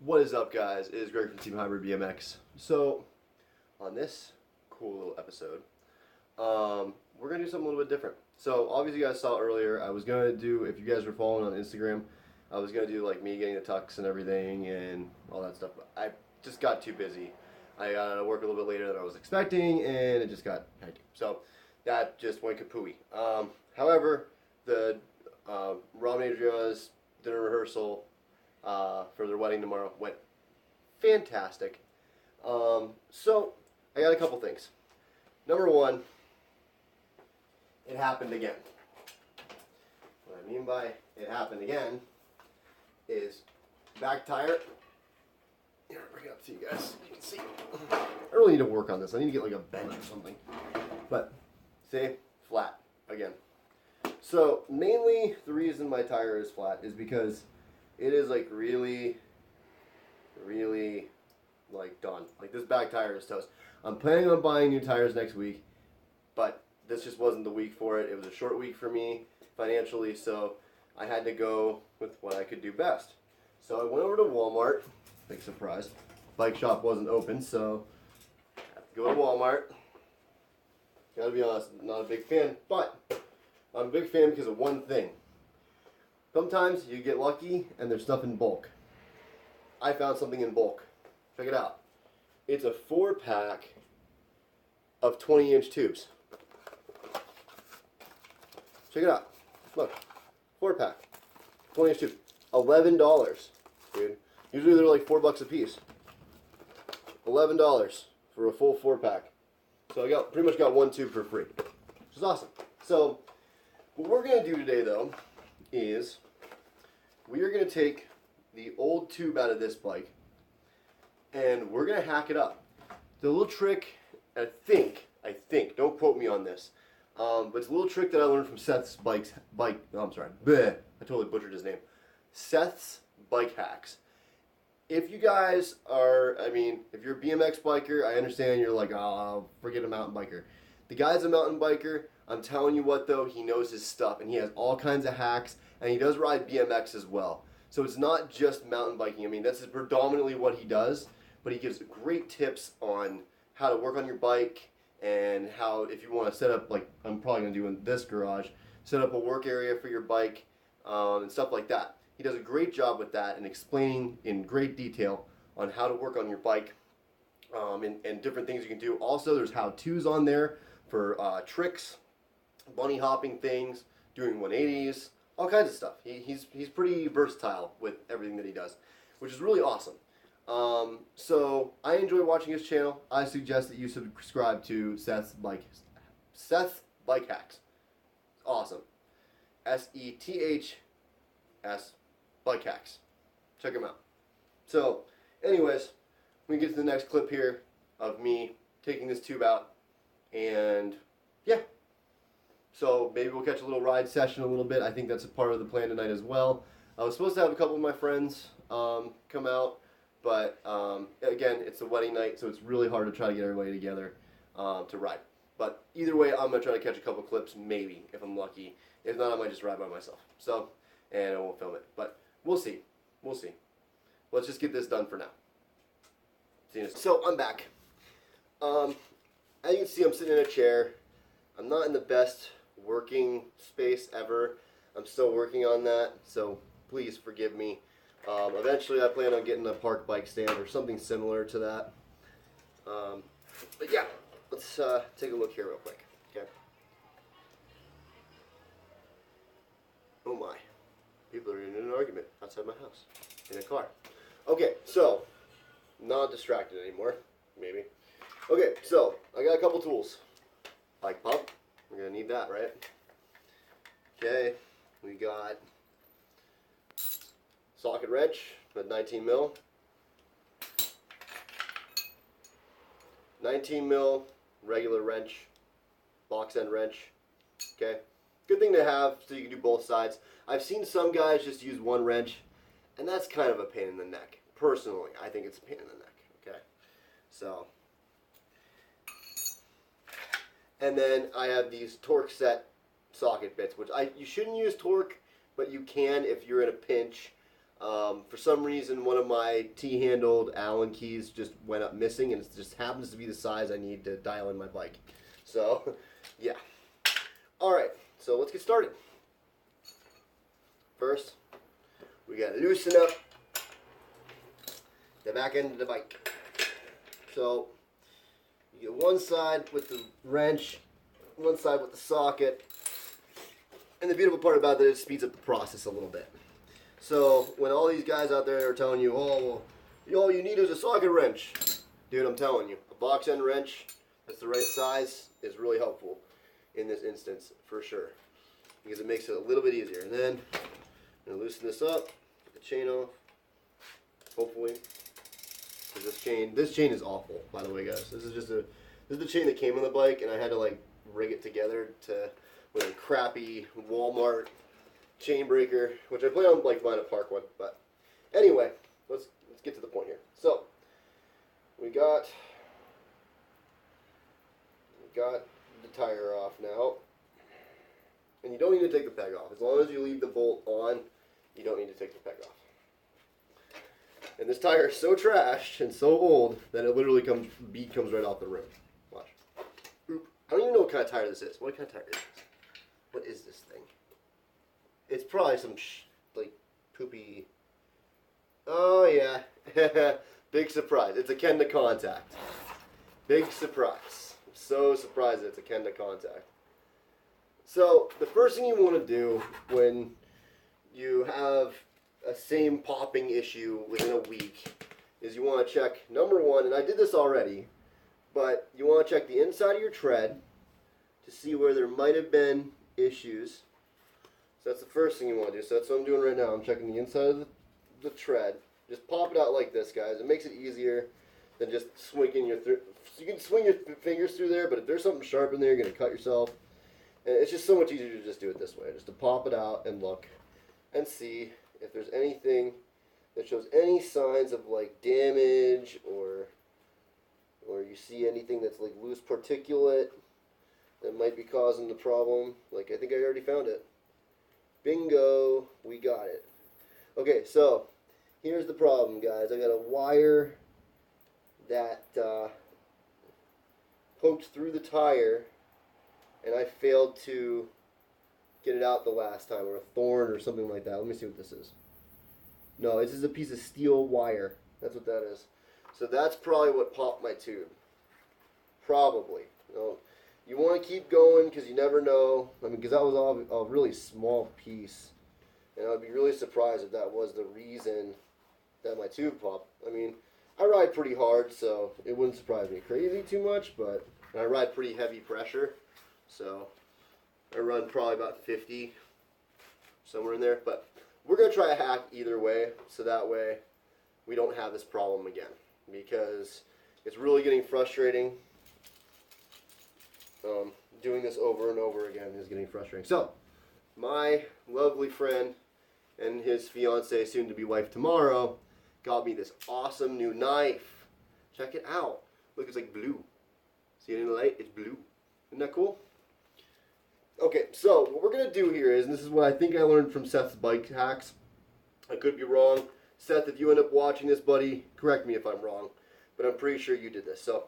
What is up, guys? It is Greg from Team Hybrid BMX. So, on this cool little episode, we're going to do something a little bit different. So, obviously you guys saw earlier, I was going to do, if you guys were following on Instagram, I was going to do like me getting the tux and everything and all that stuff. But I just got too busy. I got to work a little bit later than I was expecting, and it just got hectic. So, that just went kapooey. However, the Rob and Adriana's dinner rehearsal for their wedding tomorrow went fantastic. So I got a couple things. Number one, it happened again. What I mean by it happened again is back tire. Here, I'll bring it up to you guys. You can see. I really need to work on this. I need to get like a bench or something. But see, flat again. So mainly the reason my tire is flat is because it is like really like done. Like this back tire is toast. I'm planning on buying new tires next week, but this just wasn't the week for it. It was a short week for me financially, so I had to go with what I could do best. So I went over to Walmart. Big surprise. Bike shop wasn't open, so I have to go to Walmart. Gotta be honest, not a big fan, but I'm a big fan because of one thing. Sometimes you get lucky and there's stuff in bulk. I found something in bulk. Check it out. It's a 4-pack of 20-inch tubes. Check it out. Look. 4-pack. 20-inch tubes. $11, dude. Usually they're like $4 a piece. $11 for a full 4-pack. So I pretty much got one tube for free. Which is awesome. So what we're going to do today, though, is we are going to take the old tube out of this bike and we're going to hack it up. The little trick, I think, don't quote me on this, but it's a little trick that I learned from Seth's I totally butchered his name. Seth's Bike Hacks. If you guys are, if you're a BMX biker, I understand you're like, oh, forget a mountain biker. The guy's a mountain biker. I'm telling you what, though, he knows his stuff, and he has all kinds of hacks, and he does ride BMX as well. So it's not just mountain biking. That's predominantly what he does, but he gives great tips on how to work on your bike and how, if you want to set up, like I'm probably going to do in this garage, set up a work area for your bike and stuff like that. He does a great job with that and explaining in great detail on how to work on your bike and different things you can do. Also, there's how-tos on there for tricks, bunny hopping things, doing 180s, all kinds of stuff. He's pretty versatile with everything that he does, which is really awesome. So I enjoy watching his channel. I suggest that you subscribe to Seth's Bike Hacks. Awesome. SETHS Bike Hacks. Check him out. So, anyways, we can get to the next clip here of me taking this tube out, and yeah. So maybe we'll catch a little ride session a little bit. I think that's a part of the plan tonight as well. I was supposed to have a couple of my friends come out, but again, it's a wedding night, so it's really hard to try to get everybody together to ride. But either way, I'm going to try to catch a couple clips, maybe, if I'm lucky. If not, I might just ride by myself. So, and I won't film it. But we'll see. We'll see. Let's just get this done for now. So, I'm back. As you can see, I'm sitting in a chair. I'm not in the best working space ever. I'm still working on that, so please forgive me. Eventually, I plan on getting a park bike stand or something similar to that. But yeah, let's take a look here real quick. Okay. Oh my. People are in an argument outside my house in a car. Okay, so not distracted anymore, maybe. Okay, so I got a couple tools. Bike pump, we're gonna need that, right? Okay, we got socket wrench with 19 mil. 19 mil regular wrench, box end wrench. Okay, good thing to have so you can do both sides. I've seen some guys just use one wrench, and that's kind of a pain in the neck. Personally, I think it's a pain in the neck. Okay, so. And then I have these torque set socket bits, which you shouldn't use torque, but you can if you're in a pinch. For some reason, one of my T-handled Allen keys just went up missing, and it just happens to be the size I need to dial in my bike. So, yeah. All right, so let's get started. First, we gotta loosen up the back end of the bike. So, you get one side with the wrench, one side with the socket, and the beautiful part about that is it speeds up the process a little bit. So when all these guys out there are telling you, oh, well, all you need is a socket wrench, dude, I'm telling you, a box end wrench that's the right size is really helpful in this instance for sure, because it makes it a little bit easier. And then I'm gonna loosen this up, get the chain off, hopefully. Because this chain is awful, by the way, guys. This is the chain that came on the bike, and I had to like rig it together with a crappy Walmart chain breaker, which I plan on like buying a park one. But anyway, let's get to the point here. So we got the tire off now, and you don't need to take the peg off. As long as you leave the bolt on, you don't need to take the peg off. And this tire is so trashed and so old that it literally bead comes right off the rim. Watch. Oop. I don't even know what kind of tire this is. What kind of tire is this? What is this thing? It's probably some like poopy. Oh yeah, big surprise! It's a Kenda Contact. Big surprise! I'm so surprised that it's a Kenda Contact. So the first thing you want to do when you have a same popping issue within a week is you want to check, number one, and I did this already, but you want to check the inside of your tread to see where there might have been issues. So that's the first thing you want to do. So that's what I'm doing right now. I'm checking the inside of the tread. Just pop it out like this, guys. It makes it easier than just swinging you can swing your fingers through there, but if there's something sharp in there, you're going to cut yourself. And it's just so much easier to just do it this way. Just to pop it out and look and see if there's anything that shows any signs of like damage or you see anything that's like loose particulate that might be causing the problem. Like I think I already found it. Bingo, we got it. Okay, so here's the problem, guys. I got a wire that poked through the tire, and I failed to get it out the last time, or a thorn or something like that. Let me see what this is. No, this is a piece of steel wire. That's what that is. So that's probably what popped my tube. Probably. You want to keep going because you never know. I mean, because that was all a really small piece, and I'd be really surprised if that was the reason that my tube popped. I mean, I ride pretty hard, so it wouldn't surprise me crazy too much, but I ride pretty heavy pressure, so I run probably about 50, somewhere in there. But we're going to try a hack either way, so that way we don't have this problem again, because it's really getting frustrating. Doing this over and over again is getting frustrating. So, my lovely friend and his fiance, soon to be wife tomorrow, got me this awesome new knife. Check it out. Look, it's like blue. See it in the light? It's blue. Isn't that cool? Okay, so what we're going to do here is, and this is what I think I learned from Seth's bike hacks. I could be wrong. Seth, if you end up watching this, buddy, correct me if I'm wrong. But I'm pretty sure you did this. So,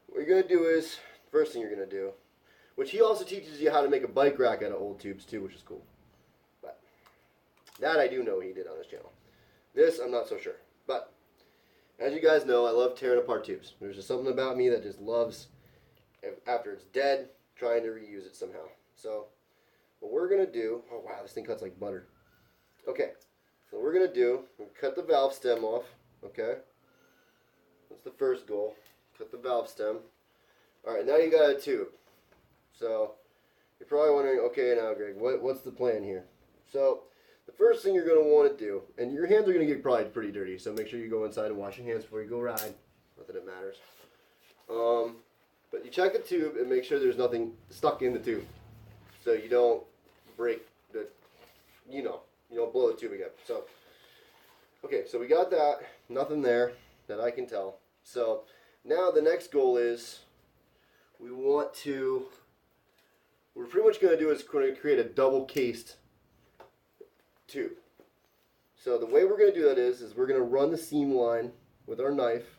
what you're going to do is, first thing you're going to do, which he also teaches you how to make a bike rack out of old tubes too, which is cool. But that I do know he did on his channel. This, I'm not so sure. But as you guys know, I love tearing apart tubes. There's just something about me that just loves, after it's dead, trying to reuse it somehow. So what we're going to do, oh wow, this thing cuts like butter. Okay, so what we're going to do, cut the valve stem off, okay? That's the first goal. Cut the valve stem. Alright, now you got a tube. So, you're probably wondering, okay now Greg, what's the plan here? So, the first thing you're going to want to do, and your hands are going to get probably pretty dirty, so make sure you go inside and wash your hands before you go ride. Not that it matters. But you check the tube and make sure there's nothing stuck in the tube. So you don't break the, you don't blow the tube again. So, okay, so we got that. Nothing there that I can tell. So, now the next goal is, we're pretty much going to do is going to create a double cased tube. So the way we're going to do that is we're going to run the seam line with our knife.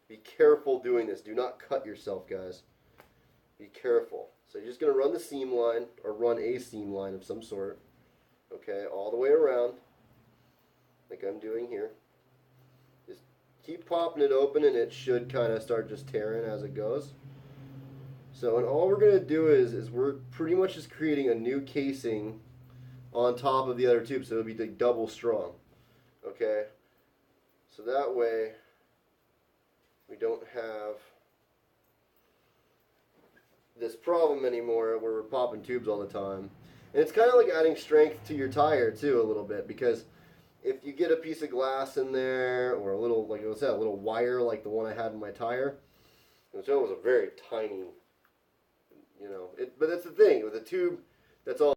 Be careful doing this. Do not cut yourself, guys. Be careful. So you're just going to run the seam line, or run a seam line of some sort. Okay, all the way around, like I'm doing here. Just keep popping it open, and it should kind of start just tearing as it goes. So, and all we're going to do is we're pretty much just creating a new casing on top of the other tube, so it'll be like double strong. Okay, so that way we don't have this problem anymore where we're popping tubes all the time. And it's kind of like adding strength to your tire too a little bit, because if you get a piece of glass in there, or a little, like I said, a little wire like the one I had in my tire, which was a very tiny, but that's the thing with a tube that's all